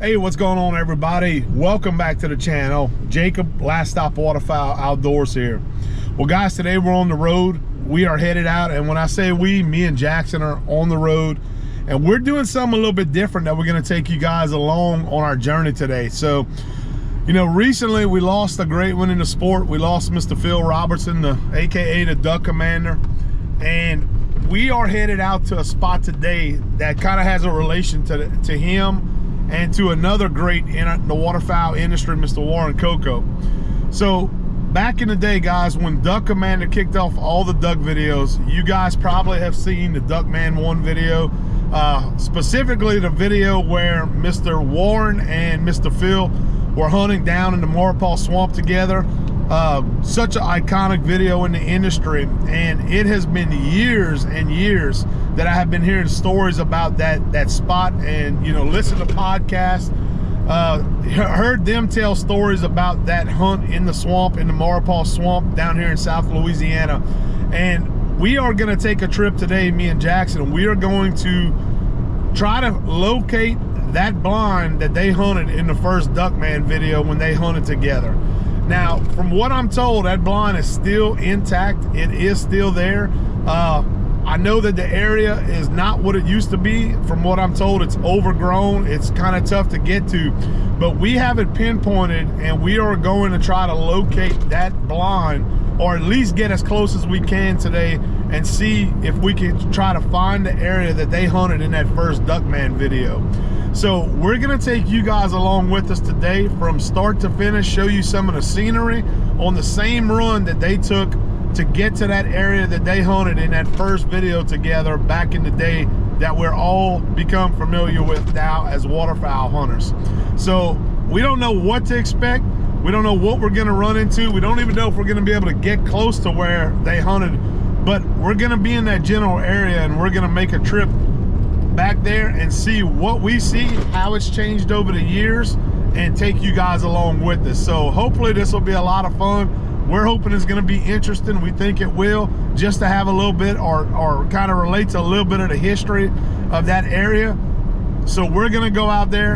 Hey, what's going on, everybody? Welcome back to the channel. Jacob, Last Stop Waterfowl Outdoors here. Well, guys, today we're on the road. We are headed out, and when I say we, me and Jackson are on the road, and we're doing something a little bit different that we're going to take you guys along on our journey today. So, you know, recently we lost a great one in the sport. We lost Mr. Phil Robertson, aka the Duck Commander, and we are headed out to a spot today that kind of has a relation to him and to another great in the waterfowl industry, Mr. Warren Coco. So back in the day, guys, when Duck Commander kicked off all the duck videos, you guys probably have seen the Duck Man 1 video, specifically the video where Mr. Warren and Mr. Phil were hunting down in the Maurepas swamp together. Such an iconic video in the industry, and it has been years and years that I have been hearing stories about that spot, and, you know, listen to podcasts, heard them tell stories about that hunt in the swamp, in the Maurepas swamp down here in South Louisiana. And we are going to take a trip today, me and Jackson. We are going to try to locate that blind that they hunted in the first Duckman video when they hunted together. Now, from what I'm told, that blind is still intact. It is still there. I know that the area is not what it used to be. From what I'm told, it's overgrown. It's kind of tough to get to, but we have it pinpointed, and we are going to try to locate that blind, or at least get as close as we can today and see if we can try to find the area that they hunted in that first Duckman video. So we're gonna take you guys along with us today from start to finish, show you some of the scenery on the same run that they took to get to that area that they hunted in that first video together back in the day that we're all become familiar with now as waterfowl hunters. So we don't know what to expect. We don't know what we're gonna run into. We don't even know if we're gonna be able to get close to where they hunted, but we're gonna be in that general area, and we're gonna make a trip back there and see what we see, how it's changed over the years, and take you guys along with us. So hopefully this will be a lot of fun. We're hoping it's going to be interesting. We think it will, just to have a little bit or kind of relate to a little bit of the history of that area. So we're going to go out there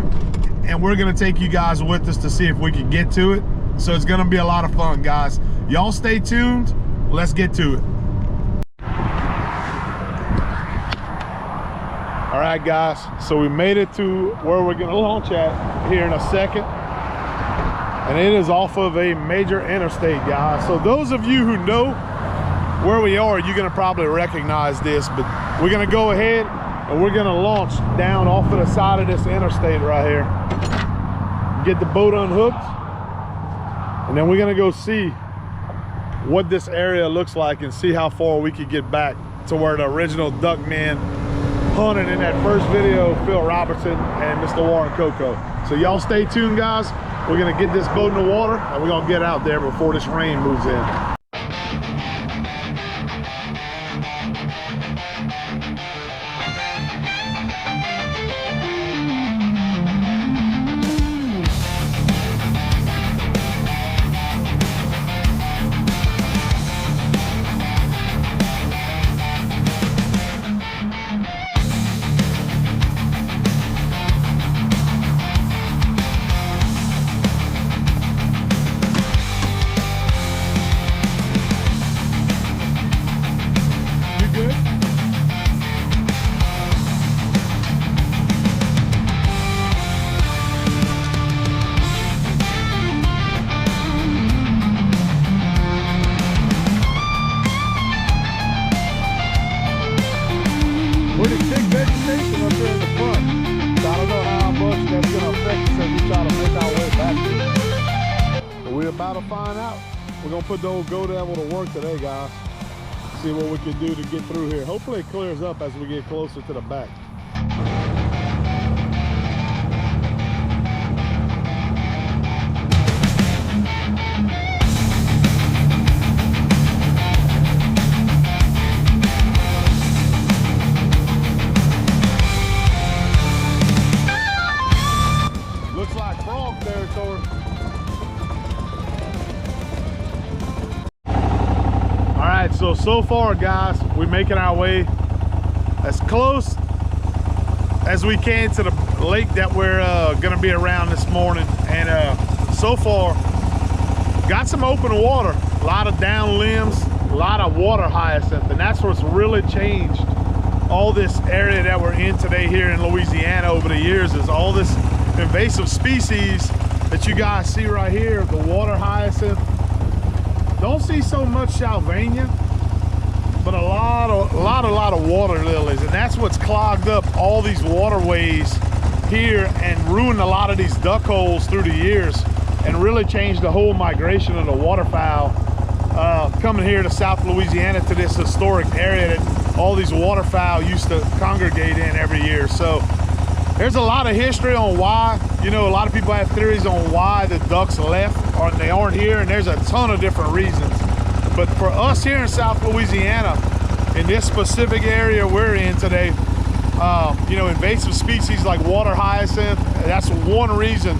and we're going to take you guys with us to see if we can get to it. So it's going to be a lot of fun, guys. Y'all stay tuned. Let's get to it. All right, guys, so we made it to where we're gonna launch at here in a second, and it is off of a major interstate, guys. So those of you who know where we are, you're gonna probably recognize this, but we're gonna go ahead and we're gonna launch down off of the side of this interstate right here, get the boat unhooked, and then we're gonna go see what this area looks like and see how far we could get back to where the original Duck Man hunted in that first video, Phil Robertson and Mr. Warren Coco. So y'all stay tuned, guys. We're gonna get this boat in the water and we're gonna get out there before this rain moves in. Pretty thick vegetation up here in the front. So I don't know how much that's going to affect us as we try to make our way back here. But we're about to find out. We're going to put the old Go Devil to work today, guys. See what we can do to get through here. Hopefully it clears up as we get closer to the back. So far, guys, we're making our way as close as we can to lake that we're gonna be around this morning, and so far got some open water, a lot of down limbs, a lot of water hyacinth, and that's what's really changed all this area that we're in today here in Louisiana over the years, is all this invasive species that you guys see right here. The water hyacinth, don't see so much Shalvania, but a lot of water lilies, and that's what's clogged up all these waterways here and ruined a lot of these duck holes through the years, and really changed the whole migration of the waterfowl coming here to South Louisiana, to this historic area that all these waterfowl used to congregate in every year. So there's a lot of history on why, you know, a lot of people have theories on why the ducks left or they aren't here, and there's a ton of different reasons. But for us here in South Louisiana, in this specific area we're in today, you know, invasive species like water hyacinth, that's one reason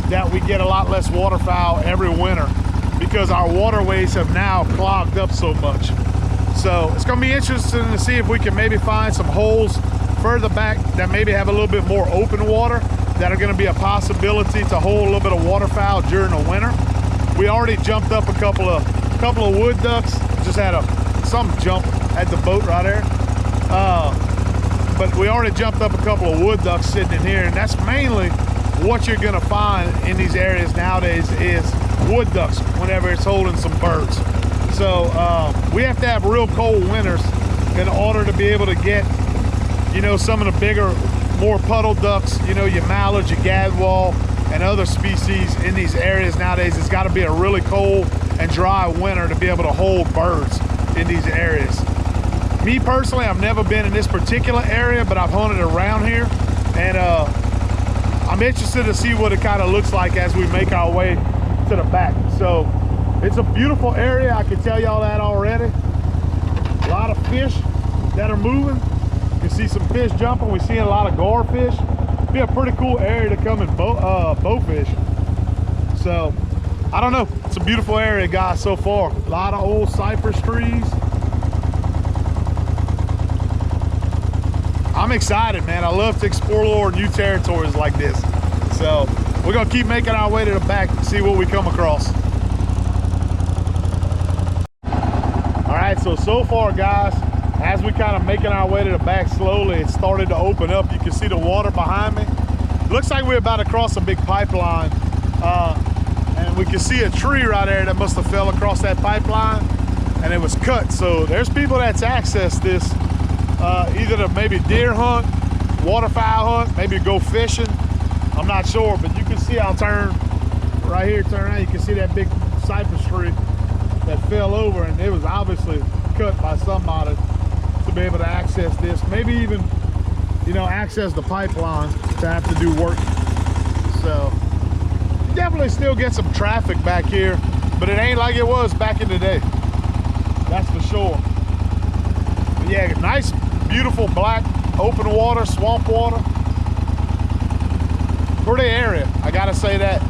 that we get a lot less waterfowl every winter, because our waterways have now clogged up so much. So it's going to be interesting to see if we can maybe find some holes further back that maybe have a little bit more open water that are going to be a possibility to hold a little bit of waterfowl during the winter. We already jumped up a couple of wood ducks. Just had some jump at the boat right there. But we already jumped up a couple of wood ducks sitting in here, and that's mainly what you're going to find in these areas nowadays is wood ducks whenever it's holding some birds. So we have to have real cold winters in order to be able to get, you know, some of the bigger, more puddle ducks, you know, your mallards, your gadwall, and other species in these areas nowadays. It's got to be a really cold and dry winter to be able to hold birds in these areas. Me personally, I've never been in this particular area, but I've hunted around here, and I'm interested to see what it kind of looks like as we make our way to the back. So it's a beautiful area, I can tell y'all that already. A lot of fish that are moving. You can see some fish jumping. We're seeing a lot of gar fish. Be a pretty cool area to come and bow fish. So I don't know, it's a beautiful area, guys, so far. A lot of old cypress trees. I'm excited, man. I love to explore new territories like this. So we're gonna keep making our way to the back and see what we come across. All right, so far, guys, as we kind of making our way to the back slowly, it started to open up. You can see the water behind me. Looks like we're about to cross a big pipeline. And we can see a tree right there that must have fell across that pipeline and it was cut. So there's people that's accessed this, either to maybe deer hunt, waterfowl hunt, maybe go fishing. I'm not sure, but you can see, I'll turn right here, turn around, you can see that big cypress tree that fell over, and it was obviously cut by somebody to be able to access this. Maybe even, you know, access the pipeline to have to do work. So definitely still get some traffic back here, but it ain't like it was back in the day. That's for sure. But yeah, nice, beautiful black open water, swamp water. Pretty area, I gotta say that.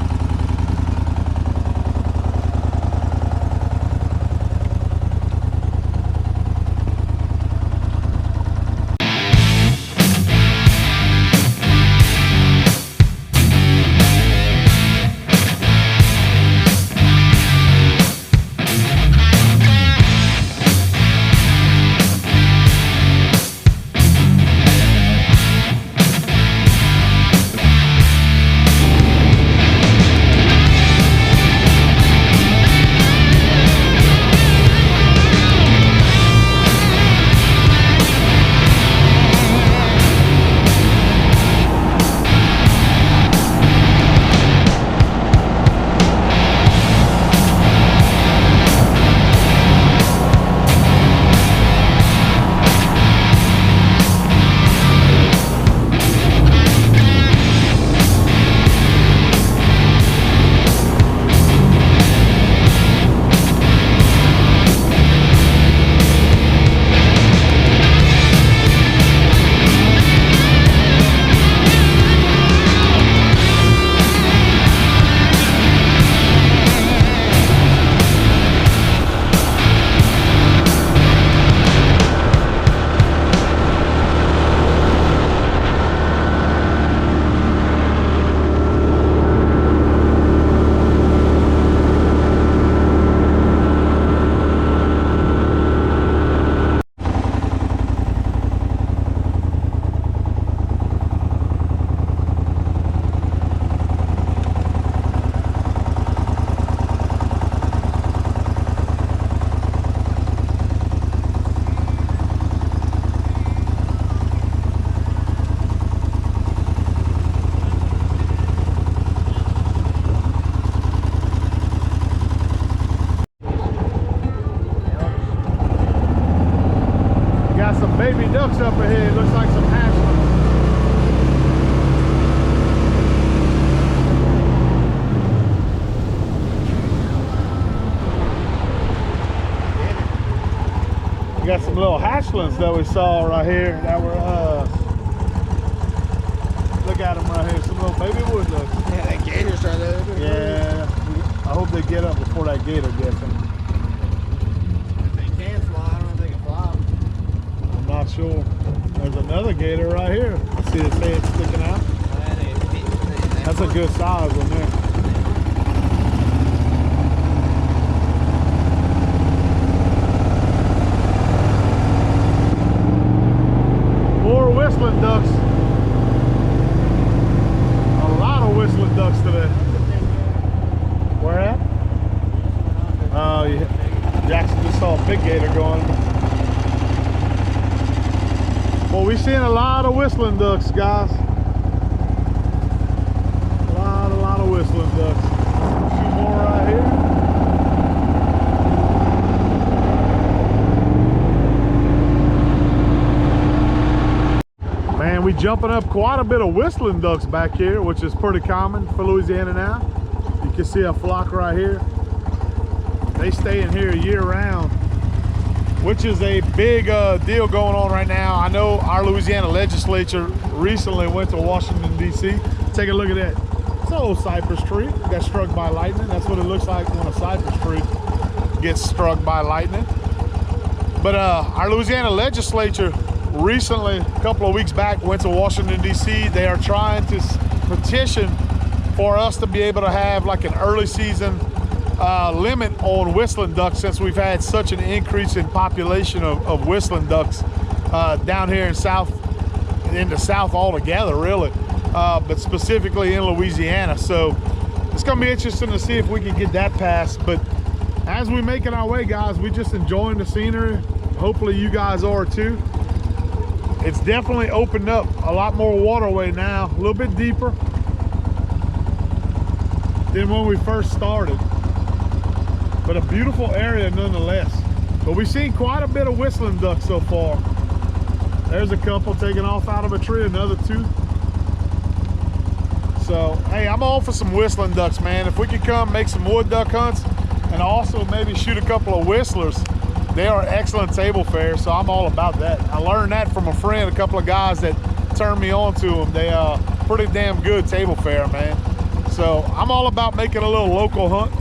baby ducks up ahead. Looks like some hatchlings. We got some little hatchlings that we saw right here that were, look at them right here, some little baby wood ducks. Yeah, that gator's right there. Yeah, I hope they get up before that gator gets them. If they can fly, I don't know if they can fly. I'm not sure. There's another gator right here. I see his head sticking out. That's a good size one there. More whistling ducks. A lot of whistling ducks today. Where at? Oh, yeah. Jackson just saw a big gator going. Well, we've seen a lot of whistling ducks, guys. A lot of whistling ducks. Two more right here. Man, we jumping up quite a bit of whistling ducks back here, which is pretty common for Louisiana now. You can see a flock right here. They stay in here year round, which is a big deal going on right now. I know our Louisiana legislature recently went to Washington, D.C. Take a look at that. It's an old cypress tree. Got struck by lightning. That's what it looks like when a cypress tree gets struck by lightning. But our Louisiana legislature recently, a couple of weeks back, went to Washington, D.C. They are trying to petition for us to be able to have like an early season limit on whistling ducks, since we've had such an increase in population of whistling ducks down here in the South altogether, really, but specifically in Louisiana. So it's gonna be interesting to see if we can get that passed. But as we're making our way, guys, we're just enjoying the scenery. Hopefully you guys are too. It's definitely opened up a lot more waterway now, a little bit deeper than when we first started, but a beautiful area nonetheless. But we've seen quite a bit of whistling ducks so far. There's a couple taking off out of a tree, another two. So hey, I'm all for some whistling ducks, man. If we could come make some wood duck hunts and also maybe shoot a couple of whistlers, they are excellent table fare, so I'm all about that. I learned that from a friend, a couple of guys that turned me on to them. They are pretty damn good table fare, man. So I'm all about making a little local hunt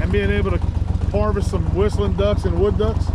and being able to harvest some whistling ducks and wood ducks.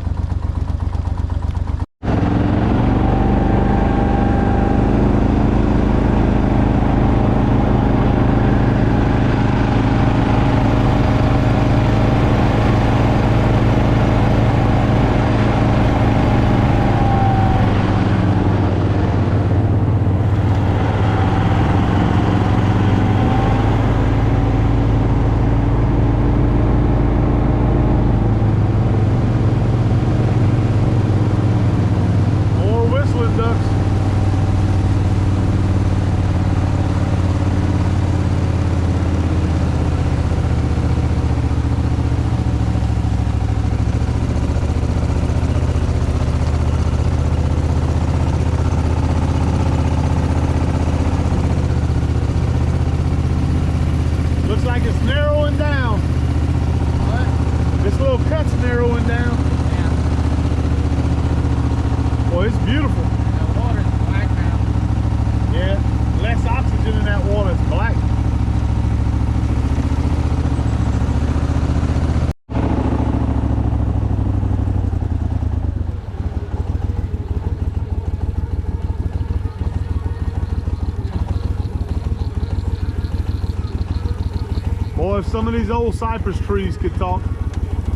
Boy, if some of these old cypress trees could talk,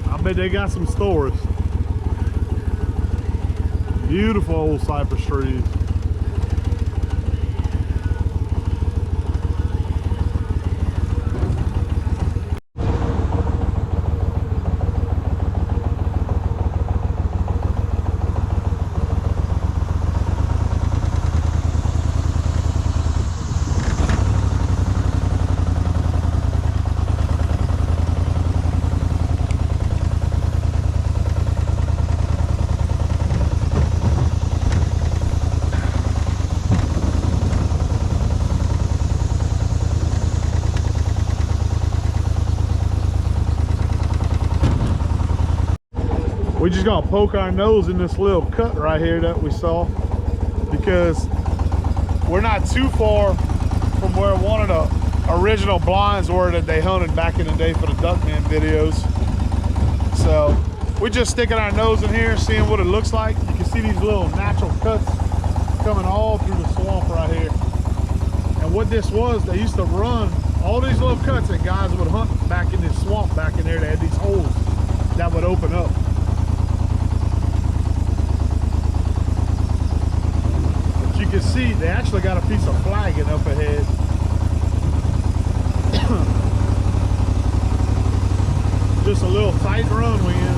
I bet they got some stories. Beautiful old cypress trees. just gonna poke our nose in this little cut right here that we saw, because we're not too far from where one of the original blinds were that they hunted back in the day for the Duck Men videos. So we're just sticking our nose in here, seeing what it looks like. You can see these little natural cuts coming all through the swamp right here. And what this was, they used to run all these little cuts and guys would hunt back in this swamp back in there. They had these holes that would open up. But you can see they actually got a piece of flagging up ahead. Just a little tight run we in.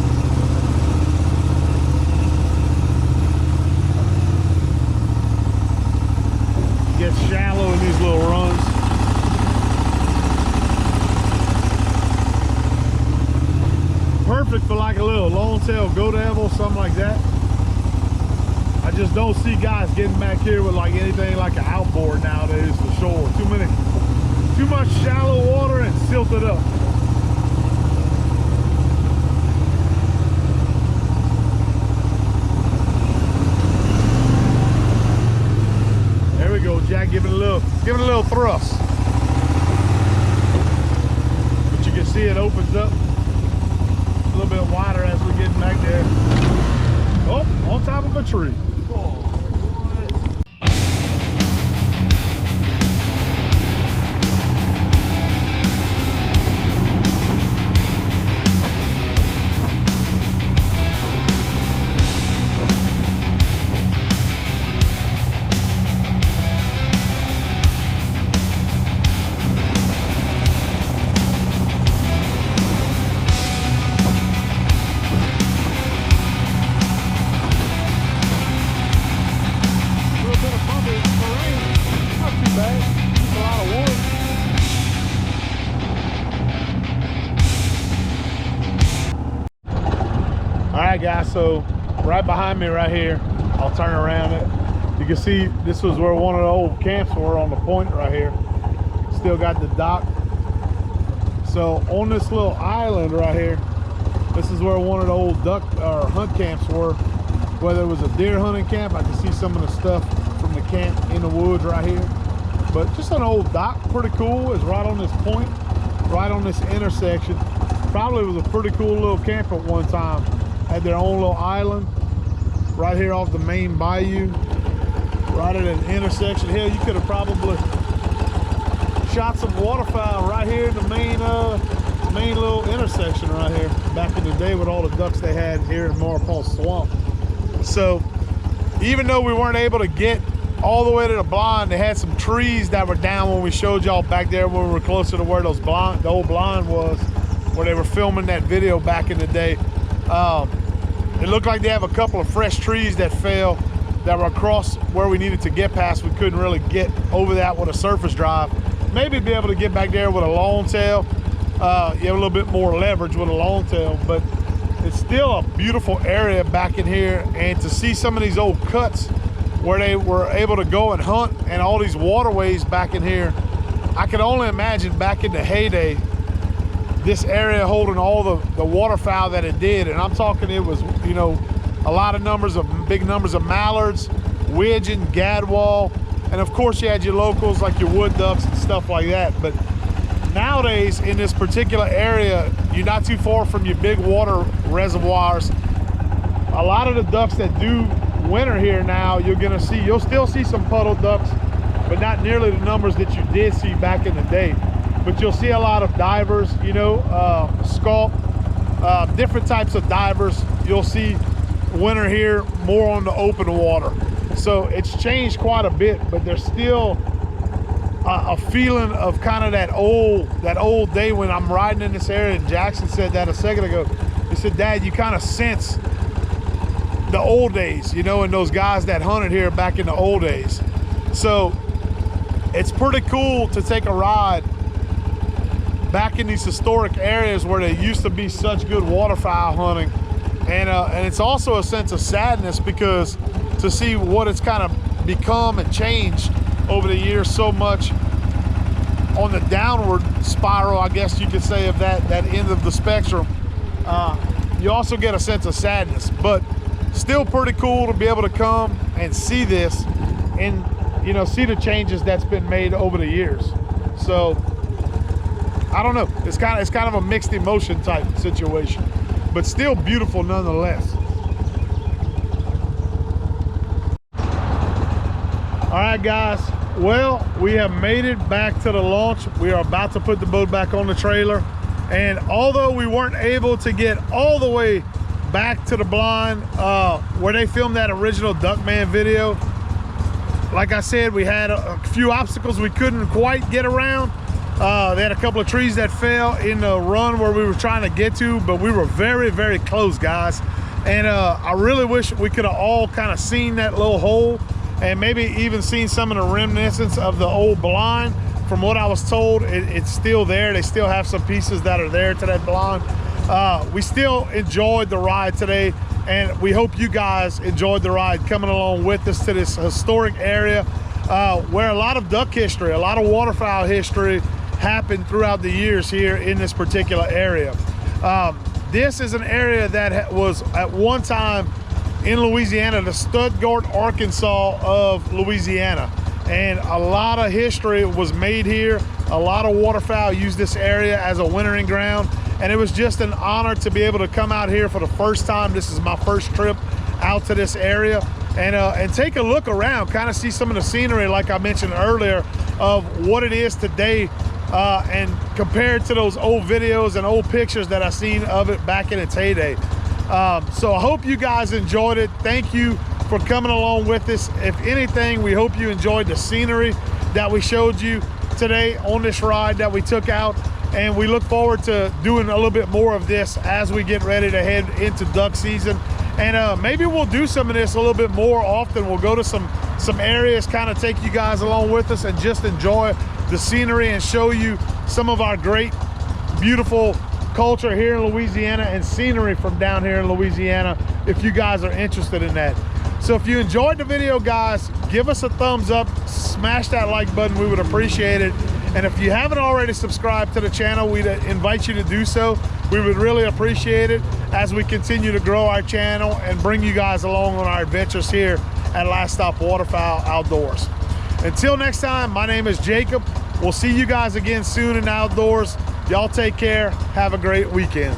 Gets shallow in these little runs. Perfect for like a little long-tail go devil, something like that. I just don't see guys getting back here with like anything like an outboard nowadays for sure. Too much shallow water and silted up. There we go, Jack, give it a little thrust. But you can see it opens up a little bit wider as we're getting back there. Oh, on top of a tree. Guys, so right behind me right here, I'll turn around it. You can see this was where one of the old camps were on the point right here. Still got the dock. So on this little island right here, this is where one of the old duck or hunt camps were. Whether it was a deer hunting camp, I can see some of the stuff from the camp in the woods right here. But just an old dock, pretty cool. It's right on this point, right on this intersection. Probably was a pretty cool little camp at one time. Had their own little island right here off the main bayou, right at an intersection. Hell, you could have probably shot some waterfowl right here in the main little intersection right here back in the day with all the ducks they had here in Maurepas swamp. So even though we weren't able to get all the way to the blind, they had some trees that were down when we showed y'all back there when we were closer to where those the old blind was, where they were filming that video back in the day. It looked like they have a couple of fresh trees that fell that were across where we needed to get past. We couldn't really get over that with a surface drive. Maybe be able to get back there with a long tail. You have a little bit more leverage with a long tail, but it's still a beautiful area back in here. And to see some of these old cuts where they were able to go and hunt and all these waterways back in here, I can only imagine back in the heyday, this area holding all the waterfowl that it did. And I'm talking, it was, you know, a lot of big numbers of mallards, widgeon, gadwall, and of course you had your locals like your wood ducks and stuff like that. But nowadays in this particular area, you're not too far from your big water reservoirs. A lot of the ducks that do winter here now, you'll still see some puddle ducks, but not nearly the numbers that you did see back in the day. But you'll see a lot of divers, you know, scaup, different types of divers. You'll see winter here more on the open water. So it's changed quite a bit, but there's still a feeling of kind of that old day when I'm riding in this area. And Jackson said that a second ago. He said, Dad, you kind of sense the old days, you know, and those guys that hunted here back in the old days. So it's pretty cool to take a ride back in these historic areas where there used to be such good waterfowl hunting. And it's also a sense of sadness because to see what it's kind of become and changed over the years so much on the downward spiral, I guess you could say, of that end of the spectrum. you also get a sense of sadness, but still pretty cool to be able to come and see this and, you know, see the changes that's been made over the years. So I don't know, it's kind of a mixed emotion type situation, but still beautiful nonetheless. All right, guys, well, we have made it back to the launch. We are about to put the boat back on the trailer, and although we weren't able to get all the way back to the blind where they filmed that original Duck Man video, like I said, we had a few obstacles we couldn't quite get around. They had a couple of trees that fell in the run where we were trying to get to, but we were very, very close, guys. And I really wish we could have all kind of seen that little hole and maybe even seen some of the reminiscence of the old blind. From what I was told, it's still there. They still have some pieces that are there to that blind. We still enjoyed the ride today, and we hope you guys enjoyed the ride coming along with us to this historic area where a lot of duck history, a lot of waterfowl history happened throughout the years here in this particular area. This is an area that was at one time in Louisiana, the Stuttgart, Arkansas of Louisiana. And a lot of history was made here. A lot of waterfowl used this area as a wintering ground. And it was just an honor to be able to come out here for the first time. This is my first trip out to this area and take a look around, kind of see some of the scenery, like I mentioned earlier, of what it is today and compared to those old videos and old pictures that I've seen of it back in its heyday. So I hope you guys enjoyed it. Thank you for coming along with us. If anything, we hope you enjoyed the scenery that we showed you today on this ride that we took out. And we look forward to doing a little bit more of this as we get ready to head into duck season. And maybe we'll do some of this a little bit more often. We'll go to some areas, kind of take you guys along with us and just enjoy the scenery and show you some of our great, beautiful culture here in Louisiana and scenery from down here in Louisiana, if you guys are interested in that. So if you enjoyed the video, guys, give us a thumbs up, smash that like button, we would appreciate it. And if you haven't already subscribed to the channel, we'd invite you to do so. We would really appreciate it as we continue to grow our channel and bring you guys along on our adventures here at Last Stop Waterfowl Outdoors. Until next time, my name is Jacob. We'll see you guys again soon in the outdoors. Y'all take care. Have a great weekend.